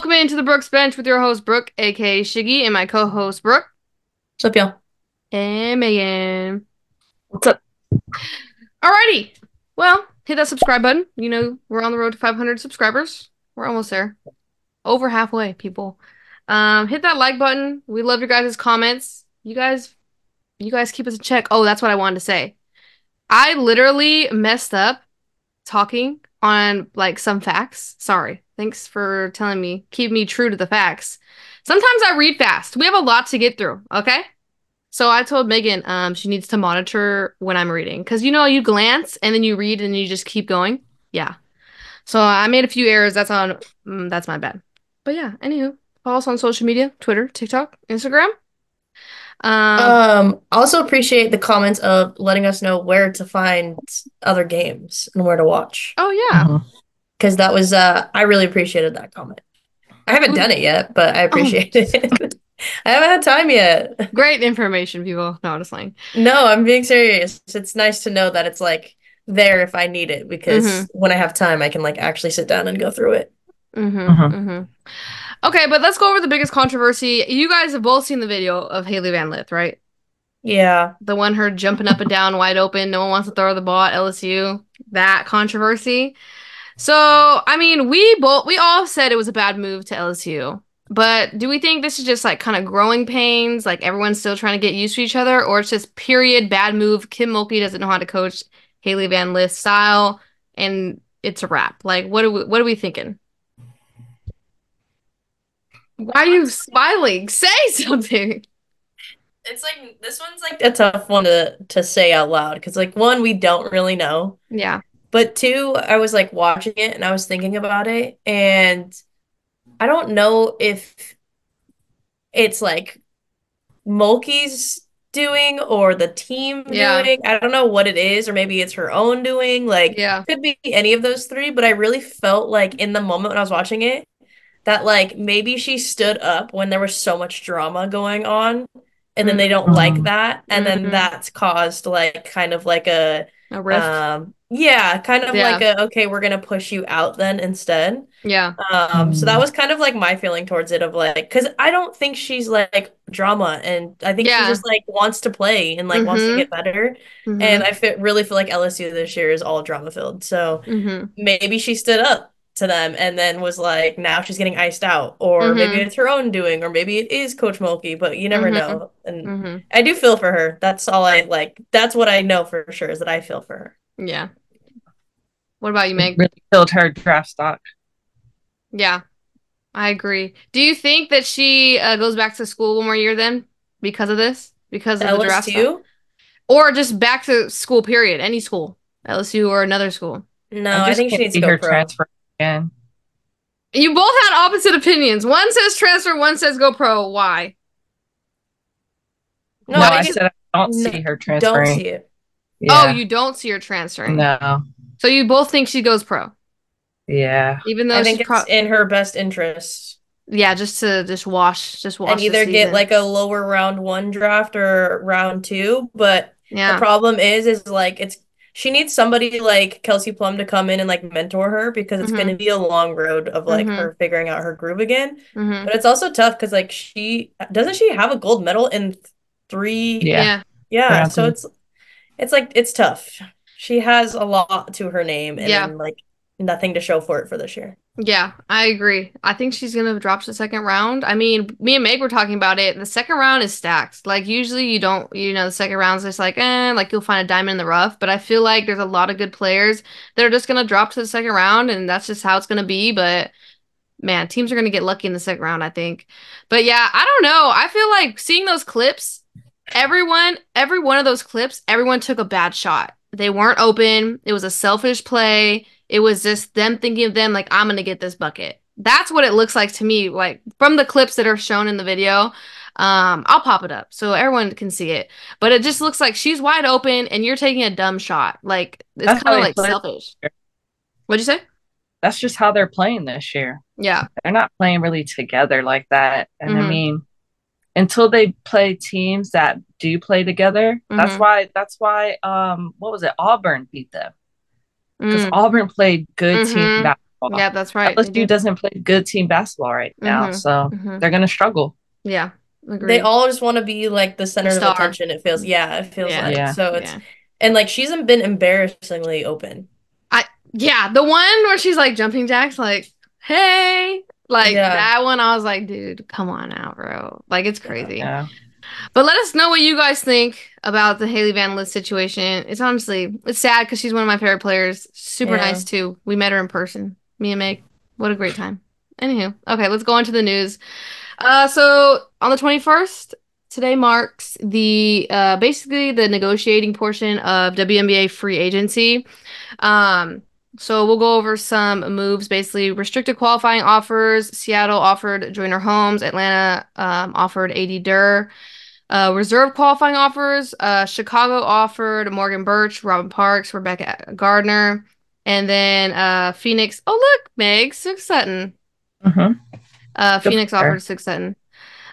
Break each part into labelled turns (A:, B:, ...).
A: Welcome into the Brooks Bench with your host, Brooke, aka Shiggy, and my co-host, Brooke.
B: What's up, y'all?
A: And Megan.
B: What's up?
A: Alrighty. Well, hit that subscribe button. You know, we're on the road to 500 subscribers. We're almost there. Over halfway, people. Hit that like button. We love your guys' comments. You guys keep us in check. Oh, that's what I wanted to say. I literally messed up talking on like some facts. Sorry. Thanks for telling me. Keep me true to the facts. Sometimes I read fast. We have a lot to get through, okay? So I told Megan she needs to monitor when I'm reading. Because you glance and then you read and you just keep going. Yeah. So I made a few errors. That's my bad. But yeah, anywho, follow us on social media, Twitter, TikTok, Instagram. Um,
B: Also appreciate the comments of letting us know where to find other games and where to watch.
A: oh yeah.
B: Because that was I really appreciated that comment. I haven't done it yet, but I
A: Oh,
B: appreciate it. I haven't had time yet.
A: great information, people. No, just lying.
B: No, I'm being serious. It's nice to know that it's like there if I need it
A: Mm-hmm.
B: because when I have time I can like actually sit down and go through it.
A: Mm-hmm. Mm-hmm. Okay, but let's go over the biggest controversy. You guys have both seen the video of Haley Van Lith, right?
B: Yeah.
A: The one her jumping up and down wide open, no one wants to throw the ball at LSU. That controversy. So, I mean, we all said it was a bad move to LSU. But do we think this is just like kind of growing pains, like everyone's still trying to get used to each other, or it's just period bad move? Kim Mulkey doesn't know how to coach Haley Van Lith style, and it's a wrap. Like, what are we thinking? Why are you smiling? Say something.
B: It's like this one's like a tough one to say out loud because like one, we don't really know.
A: Yeah.
B: But two, I was like watching it and I was thinking about it, and I don't know if it's like Mulkey's doing or the team
A: Yeah.
B: doing. I don't know what it is, or maybe it's her own doing. Like,
A: Yeah.
B: could be any of those three, but I really felt like in the moment when I was watching it that like maybe she stood up when there was so much drama going on, and then they don't like
C: Mhm.
B: that, and then
A: Mm-hmm.
B: that's caused like kind of like a
A: A rift.
B: yeah, kind of like
A: Yeah.
B: a okay, we're gonna push you out then instead.
A: Yeah.
B: So that
C: Mhm.
B: was kind of like my feeling towards it of like, because I don't think she's like drama, and I think she
A: Yeah.
B: just like wants to play and like wants to
A: Mm-hmm.
B: get better. And
A: Mm-hmm.
B: really feel like LSU this year is all drama filled. So
A: Mm-hmm.
B: maybe she stood up to them and then was like, now she's getting iced out, or maybe
A: Mm-hmm.
B: it's her own doing, or maybe it is Coach Mulkey, but you never
A: Mm-hmm.
B: know. And
A: Mm-hmm.
B: I do feel for her. That's all I like. That's what I know for sure is that I feel for her.
A: Yeah. What about you,
C: It
A: Meg?
C: really killed her draft stock.
A: Yeah, I agree. Do you think that she goes back to school one more year then because of this? Because of the draft stuff?
B: LSU?
A: Or just back to school, period. Any school. LSU or another school.
B: No,
C: I
B: I
C: just
B: think she
C: can't
B: needs to
C: see
B: go
C: her
B: pro.
C: transfer again.
A: You both had opposite opinions. One says transfer, one says go pro. Why?
B: No,
C: No,
B: I
A: Why do
C: I
A: you...
B: think
C: said I don't
B: no,
C: see her
B: don't
C: transferring.
B: see it.
A: Oh,
C: Yeah.
A: you don't see her transferring.
C: No.
A: So you both think she goes pro.
C: Yeah.
A: Even
B: I
A: though she
B: think it's
A: pro...
B: in her best interest
A: Yeah, just to just
B: and
A: wash the
B: either get
A: season.
B: like a lower round one draft or round two. But the
A: Yeah.
B: problem is like it's she needs somebody like Kelsey Plum to come in and like mentor her because it's going to
A: Mm-hmm.
B: be a long road of like
A: Mm-hmm.
B: her figuring out her groove again.
A: Mm-hmm.
B: But it's also tough because like she doesn't she have a gold medal in three?
C: Yeah.
A: Yeah.
B: Yeah,
C: Round
B: so
C: three.
B: it's like it's tough. She has a lot to her name and
A: Yeah.
B: then like nothing to show for it for this year.
A: Yeah, I agree. I think she's gonna drop to the second round. I mean, me and Meg were talking about it. The second round is stacked. Like usually you don't, the second round's just like, like you'll find a diamond in the rough. But I feel like there's a lot of good players that are just gonna drop to the second round, and that's just how it's gonna be. But man, teams are gonna get lucky in the second round, I think. But yeah, I don't know. I feel like seeing those clips, every one of those clips, everyone took a bad shot. They weren't open. It was a selfish play. It was just them thinking of them like, I'm gonna get this bucket. That's what it looks like to me, like from the clips that are shown in the video. I'll pop it up so everyone can see it. But it just looks like she's wide open and you're taking a dumb shot. Like it's
C: That's
A: kind
C: how
A: of
C: they
A: like
C: play.
A: selfish. What'd you say?
C: That's just how they're playing this year.
A: Yeah.
C: They're not playing really together like that. And I
A: Mm-hmm.
C: mean, until they play teams that do play together,
A: Mm-hmm.
C: that's why what was it? Auburn beat them. Because
A: Mm-hmm.
C: Auburn played good team
A: Mm-hmm. Yeah, that's right.
C: LSU doesn't play good team basketball right now, so they're gonna struggle.
A: Yeah,
B: They
A: agreed.
B: all just want to be like the center of
A: star.
B: attention. It feels like.
C: Yeah.
B: So it's and like she's been embarrassingly open.
A: Yeah, the one where she's like jumping jacks, like, hey, like that one. I was like, dude, come on now, bro. Like, it's crazy.
C: Yeah.
A: But let us know what you guys think about the Haley Van Lith situation. It's honestly, it's sad because she's one of my favorite players. Super nice too. We met her in person. Me and Meg. What a great time. Anywho, okay, let's go on to the news. So on the 21st, today marks the basically the negotiating portion of WNBA free agency. So we'll go over some moves, basically restricted qualifying offers. Seattle offered Joyner Holmes. Atlanta offered AD Durr. Reserve qualifying offers. Chicago offered Morgan Birch, Robin Parks, Rebecca Gardner. And then Phoenix. Oh, look, Meg, Six Sutton. Phoenix offered Six Sutton.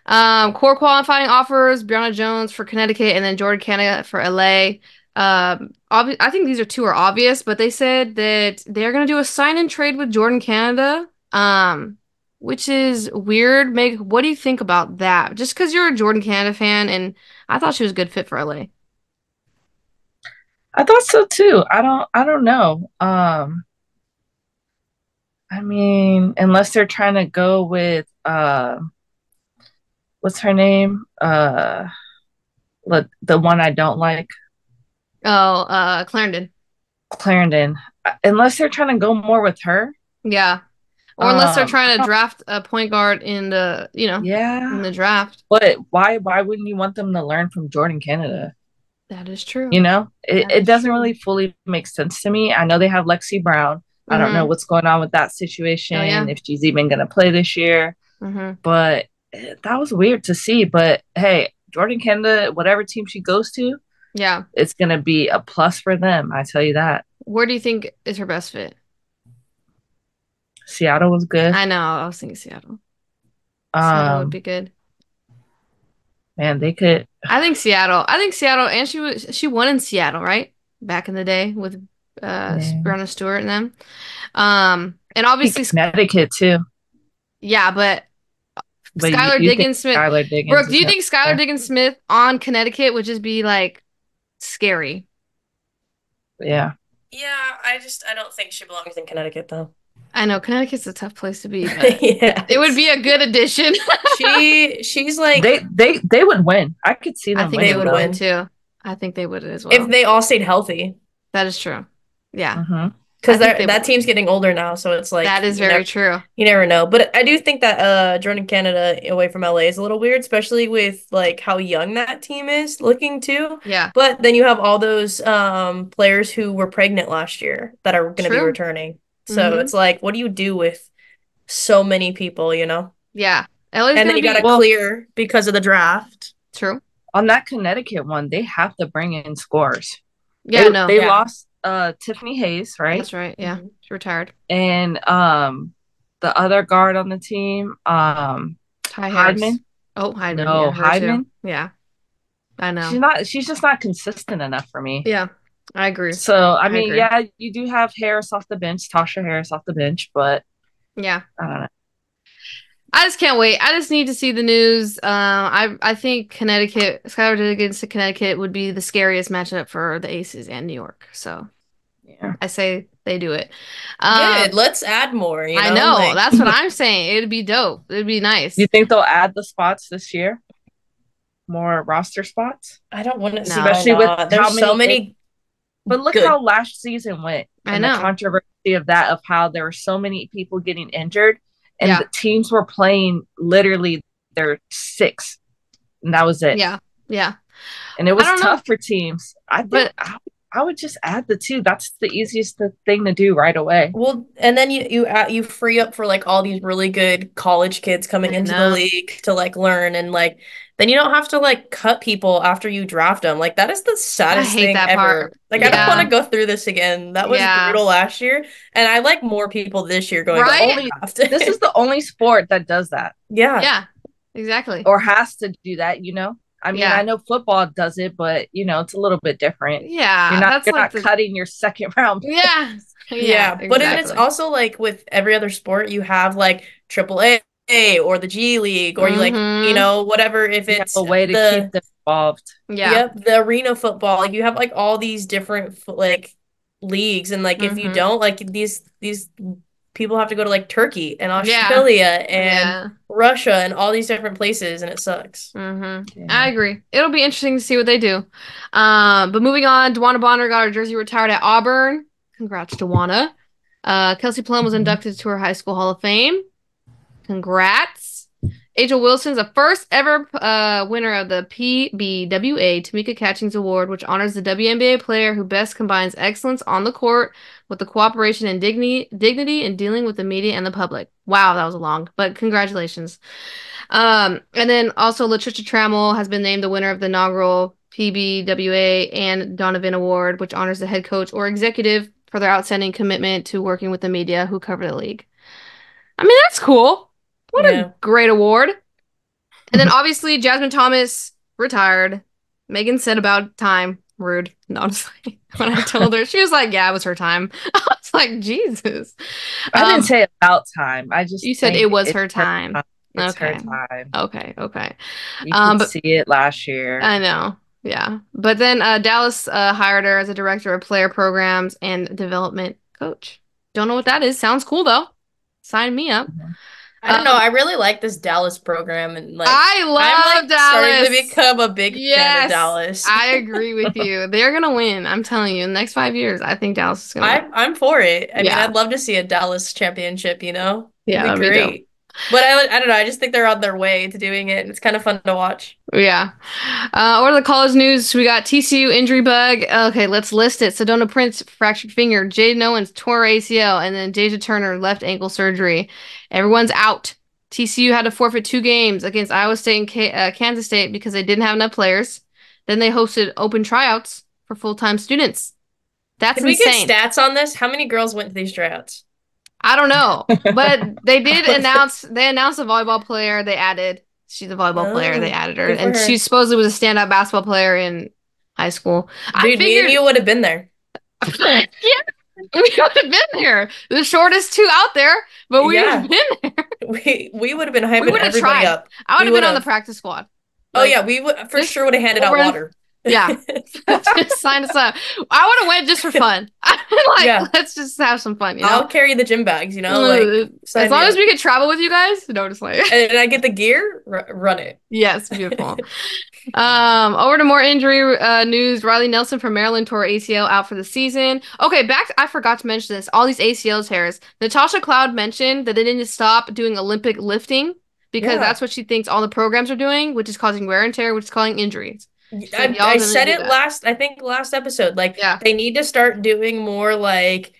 A: Core qualifying offers, Brianna Jones for Connecticut and then Jordan Canada for LA. I think these two are obvious, but they said that they're going to do a sign and trade with Jordan Canada, which is weird. Meg, what do you think about that? Just because you're a Jordan Canada fan, and I thought she was a good fit for LA.
C: I thought so too. I don't know. I mean, unless they're trying to go with what's her name? The one I don't like.
A: Oh, Clarendon.
C: Unless they're trying to go more with her.
A: Yeah. Or unless they're trying to draft a point guard in the, in the draft.
C: But why wouldn't you want them to learn from Jordan Canada?
A: That is true.
C: It doesn't really fully make sense to me. I know they have Lexi Brown. I don't know what's going on with that situation, if she's even going to play this year. But that was weird to see. But hey, Jordan Canada, whatever team she goes to, it's going to be a plus for them. I tell you that.
A: Where do you think is her best fit?
C: Seattle was good.
A: I know. I was thinking Seattle. Seattle would be good.
C: Man, they could.
A: I think Seattle, and she won in Seattle, right? Back in the day with Breonna Stewart and them. And obviously
C: Connecticut too.
A: Yeah, but Skylar Diggins Smith. Brooke, do you think Skylar Diggins Smith on Connecticut would just be like scary?
C: Yeah.
B: Yeah, I don't think she belongs in Connecticut though.
A: I know Connecticut's a tough place to be, but it would be a good addition.
B: She's like
C: they would win. I could see them.
A: I think they would win too. I think they would as well
B: if they all stayed healthy.
A: That is true. Yeah.
B: Because that team's getting older now, so it's like
A: that is very true.
B: You never know, but I do think that Jordan Canada away from LA is a little weird, especially with like how young that team is looking too.
A: Yeah.
B: But then you have all those players who were pregnant last year that are going to be returning. So it's like, what do you do with so many people?
A: Yeah.
B: LA's and then you got to clear because of the draft.
A: True.
C: On that Connecticut one, they have to bring in scores.
A: Yeah,
C: they lost Tiffany Hayes, right?
A: That's right. Yeah, she retired.
C: And the other guard on the team, Hyman.
A: Oh, Hyman.
C: No, Hyman.
A: Yeah, I know.
C: She's just not consistent enough for me.
A: Yeah, I agree.
C: So I mean, yeah, you do have Harris off the bench, Tasha Harris off the bench, but
A: yeah,
C: I don't know.
A: I just can't wait. I just need to see the news. I think Skylar Diggins to Connecticut would be the scariest matchup for the Aces and New York. So yeah, I say they do it.
B: Good. Let's add more.
A: I know. That's what I'm saying. It'd be dope. It'd be nice.
C: You think they'll add the spots this year? More roster spots?
B: I don't want to see,
C: especially with
B: there's so many.
C: But look how last season went.
A: I know.
C: The controversy of that, of how there were so many people getting injured. And the teams were playing literally their 6. And that was it.
A: Yeah. Yeah.
C: And it was tough for teams. I would just add the 2. That's the easiest thing to do right away.
B: Well, and then you free up for like all these really good college kids coming into the league to like learn, and like then you don't have to like cut people after you draft them. Like that is the saddest thing ever. Part. Like I don't want to go through this again. That was brutal last year, and I like more people this year going.
C: This is the only sport that does that.
B: Yeah.
A: Yeah. Exactly.
C: Or has to do that. I mean, I know football does it, but it's a little bit different.
A: Yeah,
C: you're not cutting your second round picks.
A: Yeah.
B: Yeah,
A: exactly.
B: but then it's also like with every other sport, you have like AAA or the G League or you like, whatever. If it's
C: a way to keep them involved.
B: Yeah. Yep, the arena football. Like you have like all these different like leagues, and like if you don't, like these people have to go to like Turkey and Australia and Russia and all these different places, and it sucks.
A: I agree. It'll be interesting to see what they do. But moving on, DeWanna Bonner got her jersey retired at Auburn. Congrats, DeWanna. Kelsey Plum was inducted to her high school Hall of Fame. Congrats. Angel Wilson's the first ever winner of the PBWA Tamika Catchings Award, which honors the WNBA player who best combines excellence on the court with the cooperation and dignity in dealing with the media and the public. Wow, that was long, but congratulations. And then also Latricia Trammell has been named the winner of the inaugural PBWA and Donovan Award, which honors the head coach or executive for their outstanding commitment to working with the media who cover the league. I mean, that's cool. What a great award. And then obviously Jasmine Thomas retired. Megan said about time. Rude. No, honestly. When I told her, she was like, yeah, it was her time. I was like, Jesus.
C: I didn't say about time.
A: You said it was her time.
C: It's her time.
A: Okay.
C: You could see it last year.
A: I know. Yeah. But then Dallas hired her as a director of player programs and development coach. Don't know what that is. Sounds cool though. Sign me up.
B: I don't know. I really like this Dallas program, and like
A: I'm like
B: Dallas. Starting to become a big fan of Dallas.
A: I agree with you. They're gonna win. I'm telling you, in the next 5 years, I think Dallas is gonna win.
B: I'm for it. I mean, I'd love to see a Dallas championship. Yeah,
A: that'd be great.
B: But I don't know. I just think they're on their way to doing it, and it's kind of fun to watch.
A: Yeah. Or the college news, we got TCU injury bug. Okay, let's list it. Sedona Prince, fractured finger. Jaden Owens, tore ACL. And then Deja Turner, left ankle surgery. Everyone's out. TCU had to forfeit 2 games against Iowa State and Kansas State because they didn't have enough players. Then they hosted open tryouts for full-time students. That's insane.
B: Can we get stats on this? How many girls went to these tryouts?
A: I don't know, but they did announce. They announced a volleyball player. They added. She's a volleyball player. They added her, and she supposedly was a standout basketball player in high school.
B: Dude, me and you would have been there.
A: Yeah, we would have been there. The shortest 2 out there, but we would have been there.
B: We would have been hyping everybody up.
A: I would have been on the practice squad.
B: Oh yeah, we would for sure would have handed out water.
A: Yeah. Just sign us up. I would have went just for fun. Let's just have some fun,
B: I'll carry the gym bags, like
A: as long as we could travel with you guys, just like
B: and I get the gear, run it.
A: Yes, beautiful. Over to more injury news. Riley Nelson from Maryland tore ACL, out for the season. Okay, I forgot to mention this. All these ACL tears. Natasha Cloud mentioned that they didn't stop doing Olympic lifting because that's what she thinks all the programs are doing, which is causing wear and tear, which is causing injuries.
B: I said it last episode. They need to start doing more like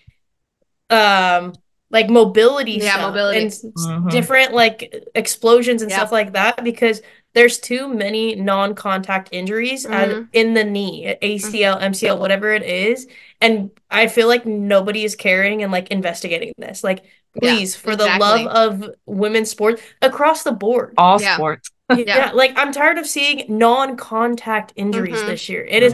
B: mobility stuff and different like explosions and stuff like that, because there's too many non-contact injuries in the knee, ACL, MCL, whatever it is, and I feel like nobody is caring and like investigating this. Like, please, for the love of women's sports across the board,
C: all sports.
B: Like I'm tired of seeing non-contact injuries this year. It is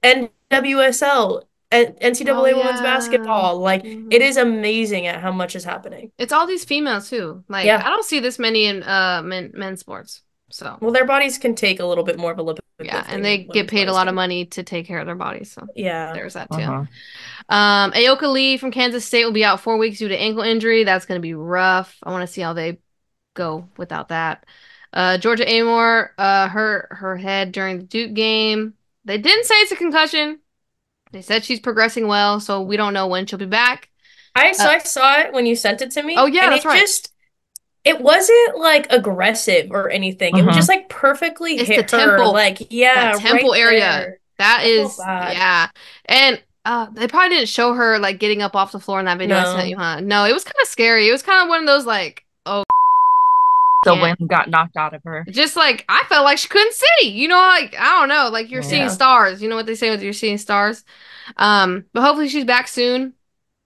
B: NWSL, NCAA women's basketball. Like it is amazing at how much is happening.
A: It's all these females too. Like I don't see this many in men's sports. So
B: their bodies can take a little bit more of a lip.
A: And they get paid a lot of money to take care of their bodies. So there's that too. Ayoka Lee from Kansas State will be out 4 weeks due to ankle injury. That's going to be rough. I want to see how they go without that. Georgia Amore hurt her head during the Duke game. They didn't say it's a concussion. They said she's progressing well, so we don't know when she'll be back.
B: I saw it when you sent it to me.
A: Oh yeah, that's right.
B: It wasn't like aggressive or anything. It was just like perfectly hit
A: the temple,
B: her. Like that
A: temple
B: right
A: area.
B: There.
A: That is and they probably didn't show her like getting up off the floor in that video I sent you, huh? No, it was kind of scary. It was kind of one of those like,
C: the wind got knocked out of her.
A: Just like I felt like she couldn't see. Like I don't know, like you're seeing stars. You know what they say with you're seeing stars. But hopefully she's back soon.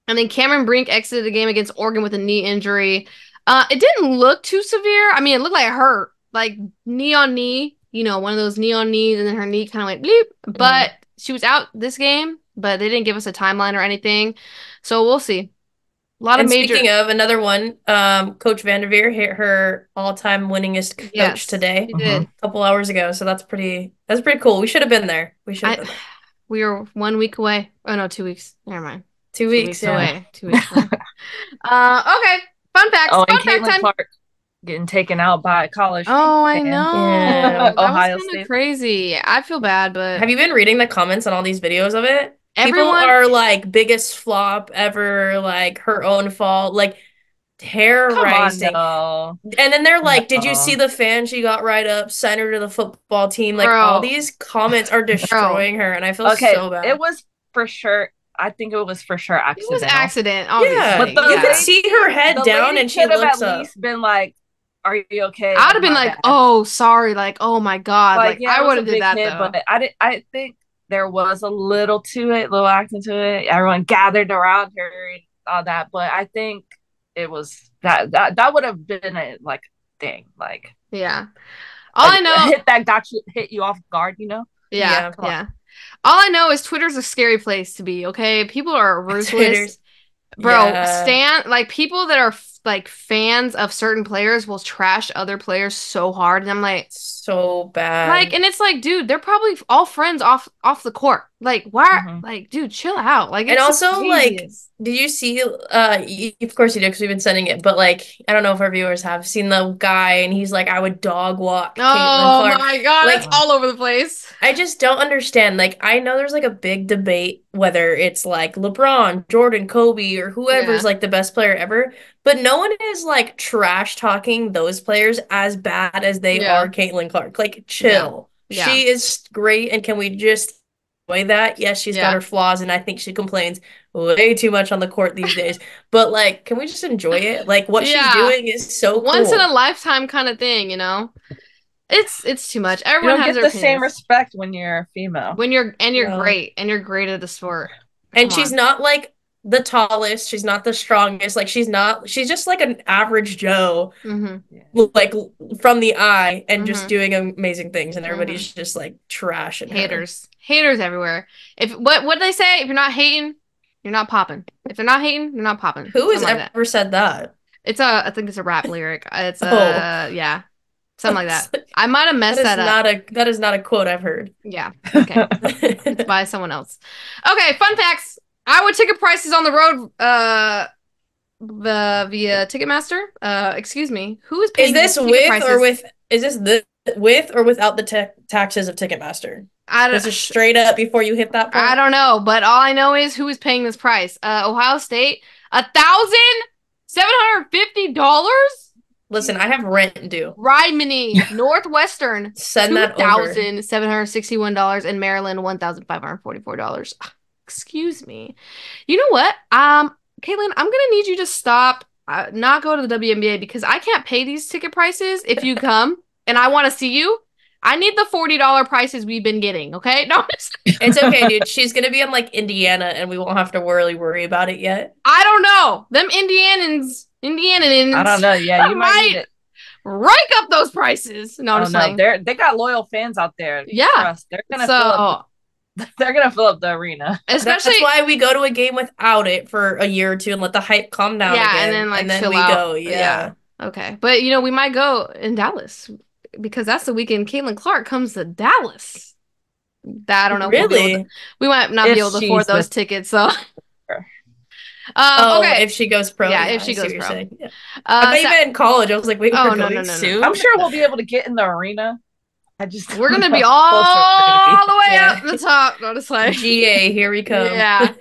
A: And then Cameron Brink exited the game against Oregon with a knee injury. It didn't look too severe. I mean, it looked like it hurt, like knee on knee. one of those neon knees, and then her knee kind of went bleep. But she was out this game, but they didn't give us a timeline or anything. So we'll see. A lot of major.
B: Speaking of another one, Coach Vanderveer hit her all-time winningest coach today.
A: She did.
B: A couple hours ago. So that's pretty cool. We should have been there.
A: We were 1 week away. Oh no, 2 weeks. Never mind.
B: 2 weeks
A: away. 2 weeks away. Okay. Fun facts.
C: Oh,
A: Fun
C: and Caitlin Clark getting taken out by college.
A: Oh, I know.
B: Yeah.
A: That Ohio was kind of crazy. I feel bad, but
B: have you been reading the comments on all these videos of it?
A: Everyone...
B: People are like, biggest flop ever, like her own fault, like terrorizing.
C: Come on, no.
B: And then they're like, did you see the fan she got right up, sent her to the football team? Like, all these comments are destroying her, and I feel so bad.
C: It was for sure. I think it was for sure accident.
A: It was accident, obviously.
B: Yeah, but you could see her head down, and she
C: could have
B: looks
C: at
B: up.
C: least been like, "Are you okay?"
A: I'd have been like, "Oh, sorry," like, "Oh my god," like
C: yeah,
A: I would have did that though.
C: But I think there was a little to it, little acting to it. Everyone gathered around her and all that, but I think it was that would have been a like thing, like
A: yeah. All I know,
C: hit you off guard,
A: Yeah. All I know is Twitter's a scary place to be. Okay, people are ruthless, bro. Like people that are like fans of certain players will trash other players so hard, and I'm like,
B: so bad.
A: Like, and it's like, dude, they're probably all friends off the court. Like, why? Like, dude, chill out. Like,
B: and also, like, did you see? Of course you did, because we've been sending it. But like, I don't know if our viewers have seen the guy, and he's like, I would dog walk Caitlin Clark.
A: My god, like, it's all over the place.
B: I just don't understand. Like, I know there's like a big debate whether it's like LeBron, Jordan, Kobe, or whoever's like the best player ever. But no one is like trash talking those players as bad as they are Caitlin Clark. Like, chill. Yeah. She is great, and can we just enjoy that? Yes, she's got her flaws, and I think she complains way too much on the court these days. But like, can we just enjoy it? Like, what she's doing is so cool.
A: Once in a lifetime kind of thing, It's too much. Everyone has
C: the same respect when you're a female.
A: You're great, and you're great at the sport.
B: And she's not like the tallest, she's not the strongest, like she's just like an average Joe, like from the eye, and just doing amazing things, and everybody's just like trash and
A: haters everywhere. What do they say? If you're not hating, you're not popping. If they're not hating, you're not popping.
B: Who has ever said that?
A: I think it's a rap lyric. It's yeah. Something like that. I might have messed that up.
B: That is not a quote I've heard.
A: Yeah. Okay. It's by someone else. Okay, fun facts. Iowa ticket prices on the road via Ticketmaster. Excuse me. Who is paying
B: Is this with or without the taxes of Ticketmaster? This is straight up before you hit that point?
A: I don't know, but all I know is who is paying this price. Ohio State, $1,750?
B: Listen, I have rent due.
A: Rimini, Northwestern,
B: send that over.
A: $2,761, and Maryland, $1,544. Excuse me. You know what? Caitlin, I'm gonna need you to stop, not go to the WNBA, because I can't pay these ticket prices if you come and I want to see you. I need the $40 prices we've been getting, okay? No,
B: it's okay, dude. She's gonna be in like Indiana, and we won't have to worry about it yet.
A: I don't know. Them Indianans. I
C: don't know. Yeah, you might need it.
A: Rank up those prices. No,
C: they got loyal fans out there.
A: Yeah,
C: they're gonna fill up the arena.
B: Especially that's why we go to a game without it for a year or two and let the hype calm down.
A: Yeah,
B: again,
A: and then we
B: go.
A: Yeah. Okay, but we might go in Dallas because that's the weekend Caitlin Clark comes to Dallas. I don't know.
B: Really,
A: we might not be able to afford those tickets. So.
B: Okay. If she goes pro.
A: Yeah, if she goes pro.
B: Yeah. I bet you meant in college. I was like, wait, we're going soon?
C: I'm sure we'll be able to get in the arena.
A: We're going to be all the way up the top. Honestly.
B: GA, here we come.
A: Yeah.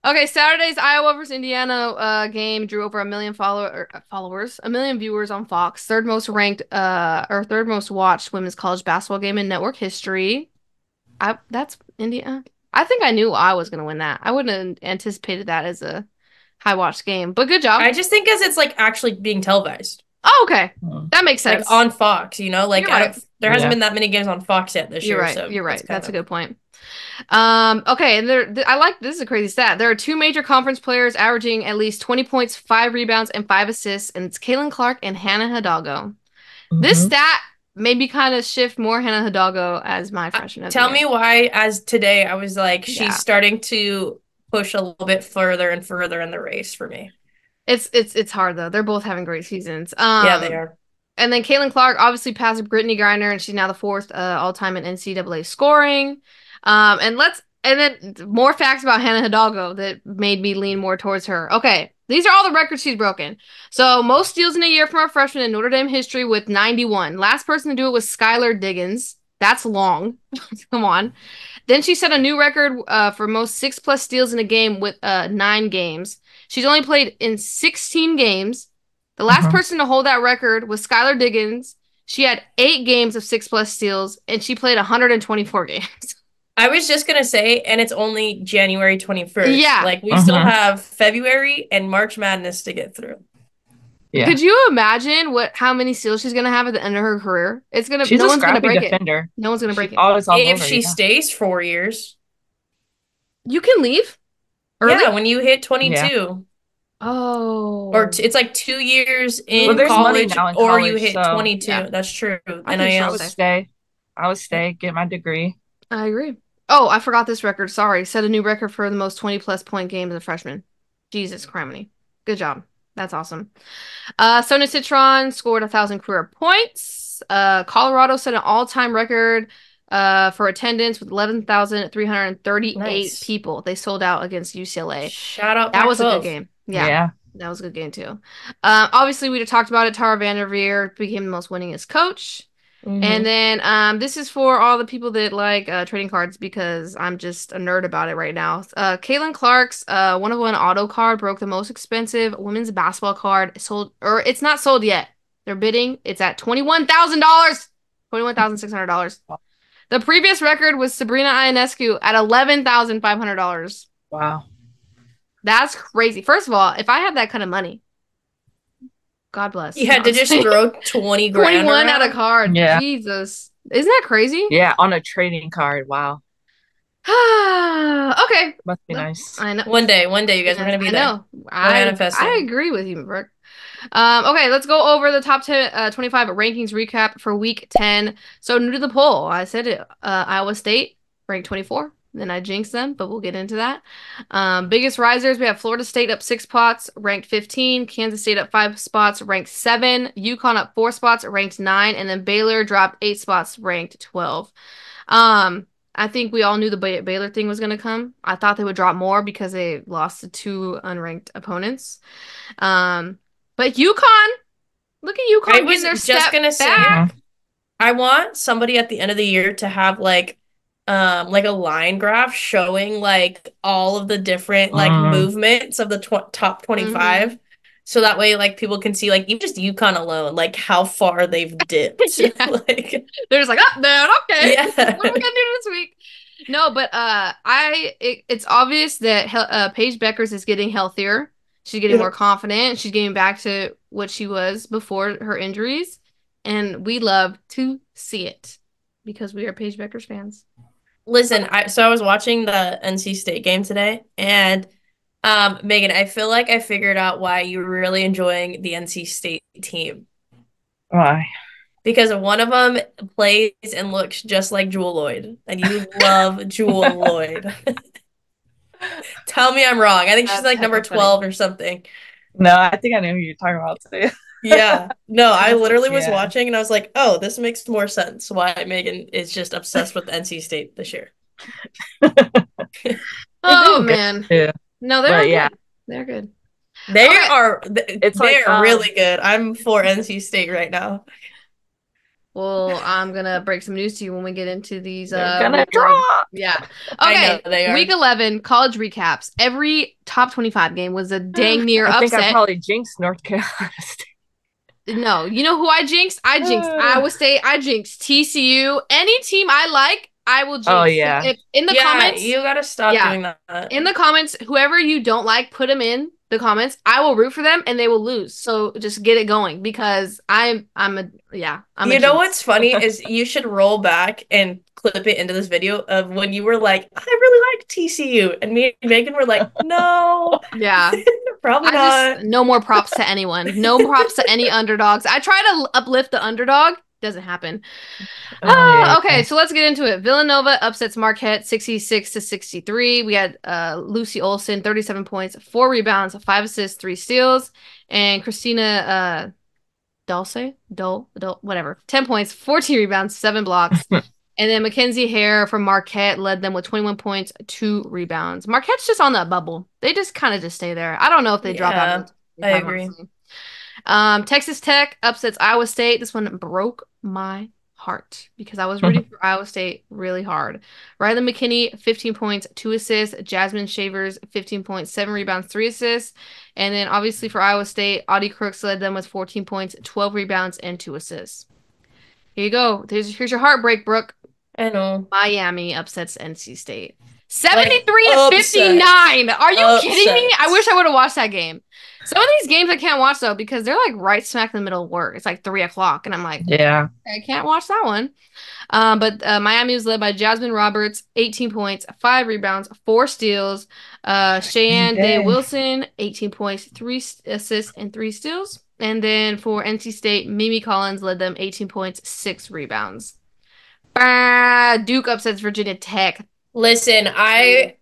A: Okay, Saturday's Iowa versus Indiana game drew over 1 million followers, 1 million viewers on Fox. Third most watched women's college basketball game in network history. That's Indiana. I think I knew I was going to win that. I wouldn't have anticipated that as a high watched game, but good job.
B: I just think as it's like actually being televised.
A: Oh, okay. That makes sense.
B: Like on Fox, like
A: right.
B: there hasn't been that many games on Fox yet this year.
A: Right.
B: So
A: you're right. That's a good point. Okay, and this is a crazy stat. There are 2 major conference players averaging at least 20 points, 5 rebounds, and 5 assists, and it's Caitlin Clark and Hannah Hidalgo. This stat maybe kind of shift more Hannah Hidalgo as my freshman of the year.
B: Tell me why, as today, I was like, she's starting to push a little bit further and further in the race for me.
A: It's hard, though. They're both having great seasons.
B: Yeah, they are.
A: And then Caitlin Clark obviously passed Brittany Griner, and she's now the 4th all-time in NCAA scoring. And then more facts about Hannah Hidalgo that made me lean more towards her. Okay, these are all the records she's broken. So most steals in a year from a freshman in Notre Dame history with 91. Last person to do it was Skylar Diggins. That's long. Come on. Then she set a new record for most 6+ steals in a game with 9 games. She's only played in 16 games. The last person to hold that record was Skylar Diggins. She had 8 games of 6+ steals, and she played 124 games.
B: I was just going to say, and it's only January 21st.
A: Yeah.
B: Like, we still have February and March Madness to get through.
A: Yeah. Could you imagine how many steals she's going to have at the end of her career? No one's going to break it. No one's going to break it.
B: If she stays 4 years.
A: You can leave early?
B: Yeah, when you hit 22.
A: Yeah. Oh.
B: Or it's like 2 years in college, or you hit 22. Yeah. That's true. And
C: I would stay, get my degree.
A: I agree. Oh, I forgot this record. Sorry. Set a new record for the most 20+ point game as a freshman. Jesus criminy. Good job. That's awesome. Sonia Citron scored 1,000 career points. Colorado set an all-time record for attendance with 11,338 people. They sold out against UCLA.
B: Shout out.
A: That was a good game. Yeah. That was a good game, too. Obviously, we talked about it. Tara Vanderveer became the most winningest coach. And then this is for all the people that like trading cards, because I'm just a nerd about it right now. Caitlin Clark's 1-of-1 auto card broke the most expensive women's basketball card sold, or it's not sold yet. They're bidding. It's at $21,000. $21,600. The previous record was Sabrina Ionescu at $11,500.
C: Wow.
A: That's crazy. First of all, if I had that kind of money, God bless.
B: You had to just throw 20 grand
A: 21 at a card. Yeah. Jesus. Isn't that crazy?
C: Yeah, on a trading card. Wow.
A: Okay.
C: Must be nice.
B: I know. One day, you guys are going to be there.
A: I know. I agree with you, Brooke. Okay, let's go over the top 25 rankings recap for week 10. So new to the poll, I said it. Iowa State ranked 24. Then I jinxed them, but we'll get into that. Biggest risers, we have Florida State up 6 spots, ranked 15. Kansas State up 5 spots, ranked 7. UConn up 4 spots, ranked 9. And then Baylor dropped 8 spots, ranked 12. I think we all knew the Baylor thing was going to come. I thought they would drop more because they lost to 2 unranked opponents. But UConn, look at UConn.
B: I was just going to say, I want somebody at the end of the year to have like a line graph showing like all of the different like movements of the top 25. So that way like people can see like even just UConn alone, like how far they've dipped. Like
A: they're just like, oh, man, okay. Yeah. What are we gonna do this week? No, but it's obvious that Paige Beckers is getting healthier. She's getting more confident. She's getting back to what she was before her injuries. And we love to see it because we are Paige Beckers fans.
B: Listen, I was watching the NC State game today, and Megan, I feel like I figured out why you're really enjoying the NC State team.
C: Why?
B: Because one of them plays and looks just like Jewel Lloyd, and you love Jewel Lloyd. Tell me I'm wrong. I think she's like number 12 or something.
C: No, I think I know who you're talking about today.
B: Yeah. No, I literally was watching and I was like, oh, this makes more sense why Megan is just obsessed with NC State this year.
A: Oh, man. Yeah. No, they're good. They're good.
B: They're really good. I'm for NC State right now.
A: Well, I'm going to break some news to you when we get into these.
C: They're going to draw.
A: Yeah. Okay. Week 11, college recaps. Every top 25 game was a dang near upset.
C: I think I probably jinxed North Carolina State.
A: No, you know who I jinxed? I jinxed Iowa State. I jinxed TCU. Any team I like, I will jinx.
C: Oh, yeah.
A: In the comments.
B: You got to stop doing that.
A: In the comments, whoever you don't like, put them in the comments. I will root for them and they will lose. So just get it going because I'm a
B: know what's funny is you should roll back and clip it into this video of when you were like, I really like TCU. And me and Megan were like, no.
A: Yeah.
B: Probably not.
A: No more props to anyone. No props to any underdogs. I try to uplift the underdog Doesn't happen.
C: Yeah.
A: Okay, so let's get into it. Villanova upsets Marquette 66-63. We had Lucy Olson, 37 points, 4 rebounds, 5 assists, 3 steals. And Christina whatever, 10 points, 14 rebounds, 7 blocks. And then Mackenzie Hare from Marquette led them with 21 points, 2 rebounds. Marquette's just on that bubble. They just kind of just stay there. I don't know if they drop out of the
B: I
A: time,
B: agree.
A: honestly. Texas Tech upsets Iowa State. This one broke my heart because I was rooting for Iowa State really hard. Riley McKinney, 15 points, 2 assists. Jasmine Shavers, 15 points, 7 rebounds, 3 assists. And then obviously for Iowa State, Audie Crooks led them with 14 points, 12 rebounds, and 2 assists. Here you go. Here's your heartbreak, Brooke.
B: I know.
A: Miami upsets NC State. 73-59. Are you kidding me? I wish I would have watched that game. Some of these games I can't watch though because they're like right smack in the middle of work. It's like 3 o'clock, and I'm like,
C: yeah,
A: I can't watch that one. But Miami was led by Jasmine Roberts, 18 points, 5 rebounds, 4 steals. Cheyenne Day Wilson, 18 points, 3 assists, and 3 steals. And then for NC State, Mimi Collins led them 18 points, 6 rebounds. Duke upsets Virginia Tech.
B: Listen, I'm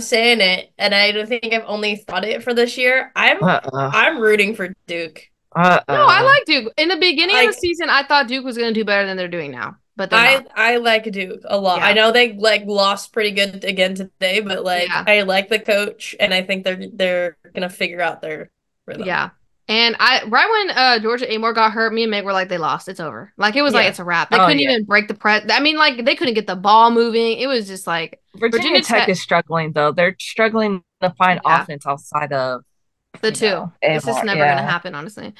B: saying it, and I don't think I've only thought it for this year. I'm rooting for Duke.
A: No, I like Duke. In the beginning of the season, I thought Duke was going to do better than they're doing now. But
B: I like Duke a lot. Yeah. I know they lost pretty good again today, but I like the coach, and I think they're gonna figure out their rhythm.
A: Yeah. And right when Georgia Amore got hurt, me and Meg were like, they lost. It's over. Like, it was like, it's a wrap. They couldn't even break the press. I mean, like, they couldn't get the ball moving. It was just like...
C: Virginia Tech is struggling, though. They're struggling to find offense outside of...
A: The two. It's just never going to happen, honestly.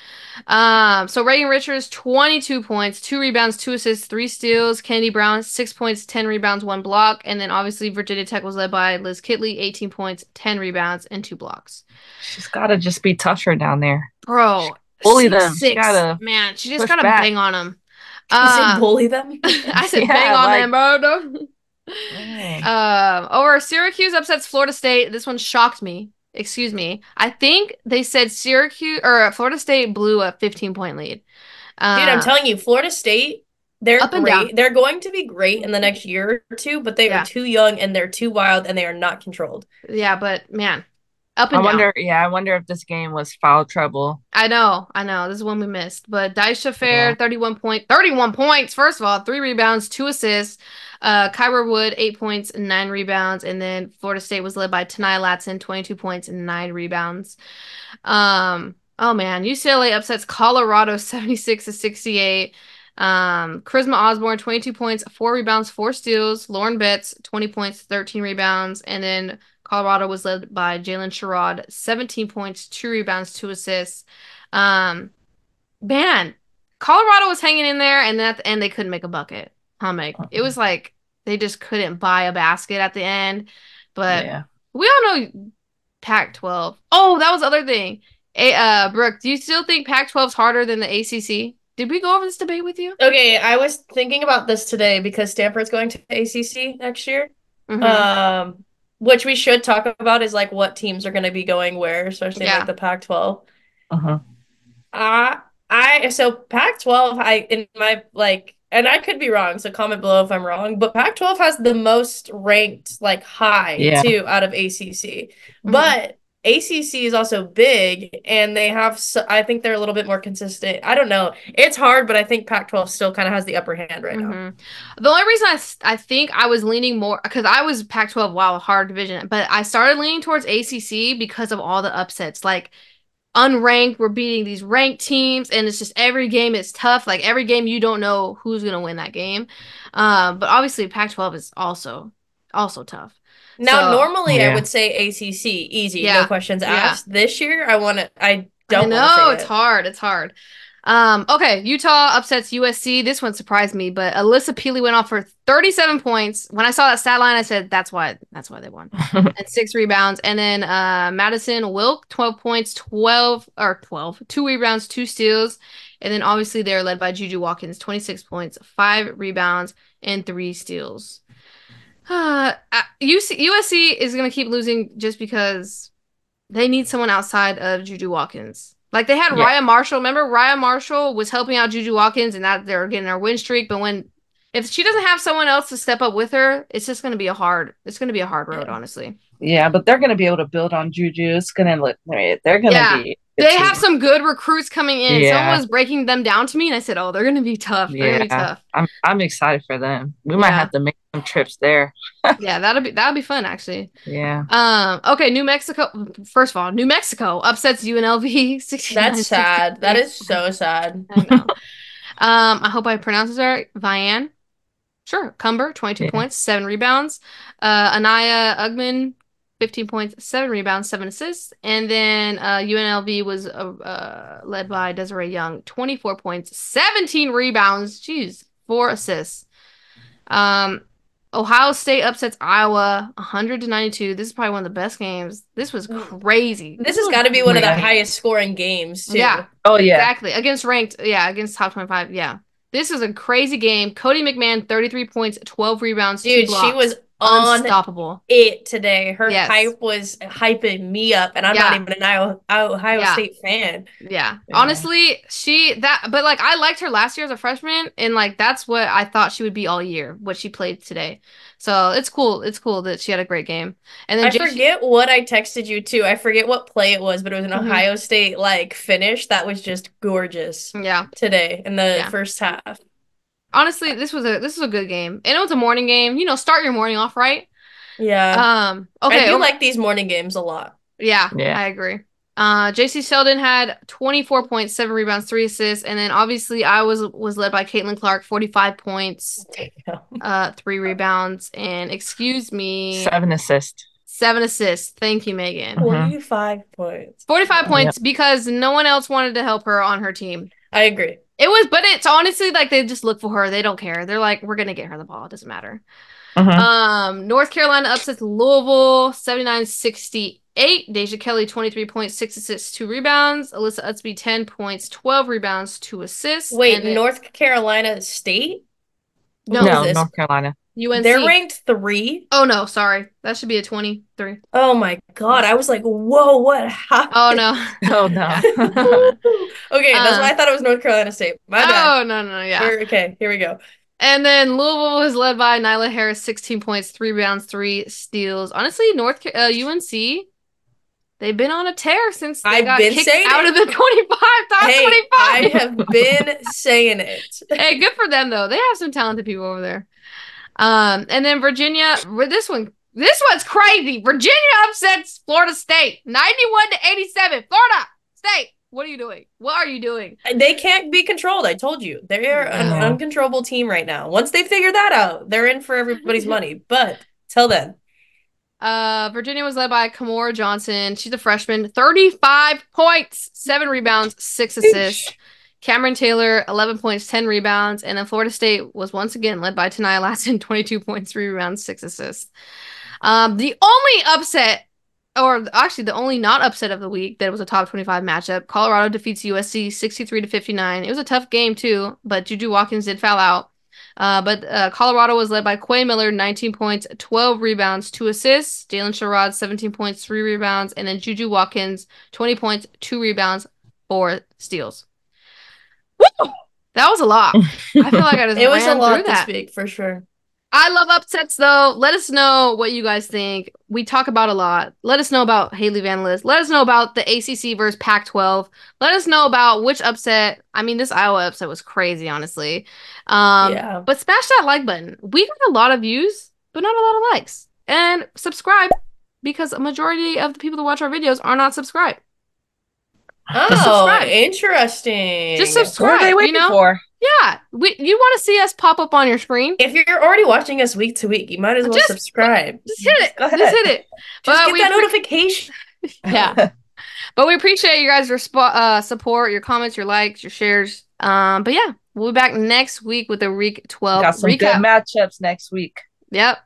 A: So Reagan Richards, 22 points, 2 rebounds, 2 assists, 3 steals. Kennedy Brown, 6 points, 10 rebounds, 1 block. And then, obviously, Virginia Tech was led by Liz Kitley, 18 points, 10 rebounds, and 2 blocks.
C: She's got to just be tougher down there.
A: Bro.
C: Bully them.
A: She just got to bang on them.
B: You said bully them?
A: I said bang on them, bro. Over Syracuse upsets Florida State. This one shocked me. Excuse me. I think they said Florida State blew a 15-point lead.
B: Dude, I'm telling you, Florida State, they're great. They're going to be great in the next year or two, but they are too young and they're too wild and they are not controlled.
A: Yeah, but man, up and down.
C: I wonder if this game was foul trouble.
A: I know. This is one we missed. But Daisha Fair, 31 points. First of all, 3 rebounds, 2 assists. Kyra Wood, 8 points and 9 rebounds. And then Florida State was led by Tanai Latson, 22 points and 9 rebounds. Oh man, UCLA upsets Colorado 76-68. Charisma Osborne, 22 points, 4 rebounds, 4 steals. Lauren Betts, 20 points, 13 rebounds. And then Colorado was led by Jalen Sherrod, 17 points, 2 rebounds, 2 assists. Man, Colorado was hanging in there, and at the end they couldn't make a bucket. It was like they just couldn't buy a basket at the end. But we all know Pac-12. Oh, that was the other thing. Brooke, do you still think Pac-12 is harder than the ACC? Did we go over this debate with you?
B: Okay, I was thinking about this today because Stanford's going to ACC next year. Mm-hmm. Which we should talk about is like what teams are going to be going where, especially like the Pac-12. So Pac-12, and I could be wrong, so comment below if I'm wrong, but Pac-12 has the most ranked high too out of ACC. But ACC is also big, and they have, I think they're a little bit more consistent. I don't know. It's hard, but I think Pac-12 still kind of has the upper hand right now.
A: The only reason I think I was leaning more, because I was Pac-12, hard division, but I started leaning towards ACC because of all the upsets. Like, unranked, we're beating these ranked teams, and it's just every game is tough. Like, every game you don't know who's going to win that game. But obviously, Pac-12 is also tough.
B: Now, normally I would say ACC, easy, no questions asked. This year, I don't want to say
A: it's hard. It's hard. Okay, Utah upsets USC. This one surprised me, but Alyssa Peely went off for 37 points. When I saw that stat line, I said, that's why they won. And 6 rebounds. And then Madison Wilk, 12 points, 2 rebounds, 2 steals. And then obviously they're led by Juju Watkins, 26 points, 5 rebounds, and 3 steals. USC is going to keep losing just because they need someone outside of Juju Watkins. Like they had Raya Marshall. Remember, Raya Marshall was helping out Juju Watkins, and that they're getting their win streak. But if she doesn't have someone else to step up with her, it's just going to be a hard road, honestly.
C: Yeah, but they're going to be able to build on Juju. It's going to look great. They're going to be.
A: They have some good recruits coming in. Yeah. Someone was breaking them down to me, and I said, "Oh, they're going to be tough. They're going to be tough."
C: I'm excited for them. We might have to make some trips there.
A: Yeah, that'll be fun, actually.
C: Yeah.
A: Okay, New Mexico. First of all, New Mexico upsets UNLV 69.
B: That's sad. That is so sad.
A: I know. I hope I pronounced this right. Vian. Sure. Cumber, 22 points, 7 rebounds. Anaya Ugman, 15 points, 7 rebounds, 7 assists. And then UNLV was led by Desiree Young, 24 points, 17 rebounds. Jeez, 4 assists. Ohio State upsets Iowa, 100-92. This is probably one of the best games. This was crazy.
B: This has got to be one of the highest scoring games, too.
A: Yeah.
C: Oh, yeah.
A: Exactly. Against top 25. Yeah. This is a crazy game. Cody McMahon, 33 points, 12 rebounds, 2 blocks.
B: She was
A: unstoppable.
B: It today. Her hype was hyping me up, and I'm not even an Ohio State fan.
A: Yeah. Honestly, but like I liked her last year as a freshman, and like that's what I thought she would be all year, what she played today. So it's cool. It's cool that she had a great game. And then
B: I forget what I texted you too. I forget what play it was, but it was an Ohio State like finish that was just gorgeous.
A: Yeah.
B: Today in the first half.
A: Honestly, this was a good game. And it was a morning game. Start your morning off right.
B: Yeah.
A: Okay.
B: I do like these morning games a lot.
A: Yeah. I agree. JC Sheldon had 24 points, 7 rebounds, 3 assists, and then obviously I was led by Caitlin Clark, 45 points, 3 rebounds, and
C: 7 assists.
A: 7 assists. Thank you, Megan.
B: 45 points.
A: 45 points because no one else wanted to help her on her team.
B: I agree.
A: But it's honestly like they just look for her. They don't care. They're like, we're gonna get her the ball. It doesn't matter. North Carolina upsets Louisville, 79-68. Deja Kelly, 23 points, 6 assists, 2 rebounds. Alyssa Utsby, 10 points, 12 rebounds, 2 assists.
B: Wait, North Carolina State?
C: No, North Carolina.
A: UNC.
B: They're ranked 3.
A: Oh no, sorry. That should be a 23.
B: Oh my god. I was like, whoa, what happened?
A: Oh no.
C: Oh no.
B: Okay, that's why I thought it was North Carolina State. My bad.
A: Oh no, yeah.
B: Here we go.
A: And then Louisville was led by Nyla Harris, 16 points, 3 rebounds, 3 steals. Honestly, UNC, they've been on a tear since they got kicked out of the 25.
B: I have been saying it.
A: Hey, good for them though. They have some talented people over there. And then Virginia, this one's crazy. Virginia upsets Florida State, 91-87. Florida State, what are you doing? What are you doing?
B: They can't be controlled. I told you. They're an uncontrollable team right now. Once they figure that out, they're in for everybody's money. But till then.
A: Virginia was led by Kamora Johnson. She's a freshman. 35 points, 7 rebounds, 6 assists. Cameron Taylor, 11 points, 10 rebounds. And then Florida State was once again led by Tanaya Latson, 22 points, 3 rebounds, 6 assists. The only upset, or actually the only not upset of the week that was a top 25 matchup, Colorado defeats USC 63-59. It was a tough game too, but Juju Watkins did foul out. But Colorado was led by Quay Miller, 19 points, 12 rebounds, 2 assists. Jalen Sherrod, 17 points, 3 rebounds. And then Juju Watkins, 20 points, 2 rebounds, 4 steals. Woo! That was a lot. I feel like I just
B: It was a
A: ran
B: lot
A: through that.
B: this week, for sure.
A: I love upsets, though. Let us know what you guys think. We talk about a lot. Let us know about Haley Van List. Let us know about the ACC versus Pac-12. Let us know about which upset. I mean, this Iowa upset was crazy, honestly. But smash that like button. We got a lot of views, but not a lot of likes. And subscribe, because a majority of the people that watch our videos are not subscribed.
B: Oh, interesting.
A: Just subscribe.
C: What are they waiting for?
A: Yeah, you want to see us pop up on your screen.
B: If you're already watching us week to week, you might as well subscribe.
A: Just hit it. Just hit it.
B: Just get that notification.
A: Yeah. But we appreciate you guys' support, your comments, your likes, your shares. But yeah, we'll be back next week with a week 12
C: got some
A: recap.
C: Good matchups next week.
A: Yep.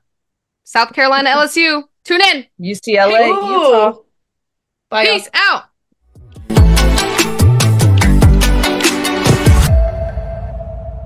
A: South Carolina, LSU. Tune in.
C: UCLA, Utah.
B: Bye,
A: Peace out.